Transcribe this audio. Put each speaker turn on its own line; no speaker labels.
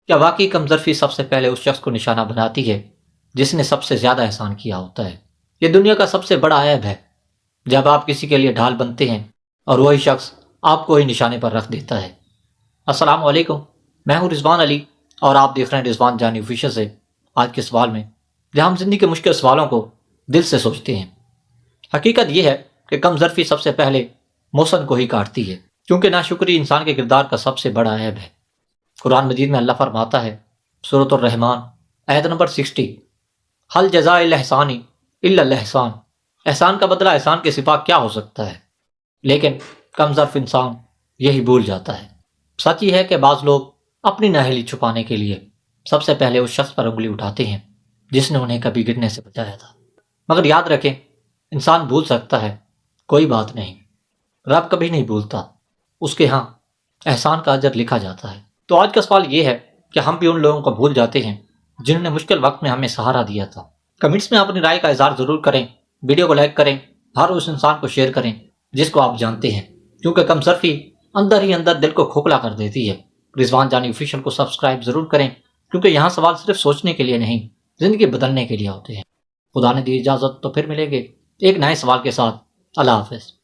کیا واقعی کم ظرفی سب سے پہلے اس شخص کو نشانہ بناتی ہے جس نے سب سے زیادہ احسان کیا ہوتا ہے؟ یہ دنیا کا سب سے بڑا عیب ہے جب آپ کسی کے لیے ڈھال بنتے ہیں اور وہی شخص آپ کو ہی نشانے پر رکھ دیتا ہے۔ السلام علیکم، میں ہوں رضوان علی اور آپ دیکھ رہے ہیں رضوان جانی آفیشل سے۔ آج کے سوال میں جہاں ہم زندگی کے مشکل سوالوں کو دل سے سوچتے ہیں، حقیقت یہ ہے کہ کم ظرفی سب سے پہلے محسن کو ہی کاٹتی ہے، کیونکہ ناشکری انسان کے کردار کا سب سے بڑا عیب ہے۔ قرآن مجید میں اللہ فرماتا ہے، سورۃ الرحمن آیت نمبر 60، حل جزاء الاحسان الا الاحسان، احسان کا بدلہ احسان کے سوا کیا ہو سکتا ہے؟ لیکن کم ظرف انسان یہی بھول جاتا ہے۔ سچ یہ ہے کہ بعض لوگ اپنی نااہلی چھپانے کے لیے سب سے پہلے اس شخص پر انگلی اٹھاتے ہیں جس نے انہیں کبھی گرنے سے بچایا تھا۔ مگر یاد رکھیں، انسان بھول سکتا ہے، کوئی بات نہیں، رب کبھی نہیں بھولتا، اس کے ہاں احسان کا اجر لکھا جاتا ہے۔ تو آج کا سوال یہ ہے کہ ہم بھی ان لوگوں کو بھول جاتے ہیں جنہوں نے مشکل وقت میں ہمیں سہارا دیا تھا؟ کمنٹس میں اپنی رائے کا اظہار ضرور کریں، ویڈیو کو لائک کریں، ہر اس انسان کو شیئر کریں جس کو آپ جانتے ہیں، کیونکہ کم ظرفی اندر ہی اندر دل کو کھوکھلا کر دیتی ہے۔ رضوان جانی آفیشل کو سبسکرائب ضرور کریں، کیونکہ یہاں سوال صرف سوچنے کے لیے نہیں، زندگی بدلنے کے لیے ہوتے ہیں۔ خدا نے دی اجازت تو پھر ملیں گے ایک نئے سوال کے ساتھ۔ اللہ حافظ۔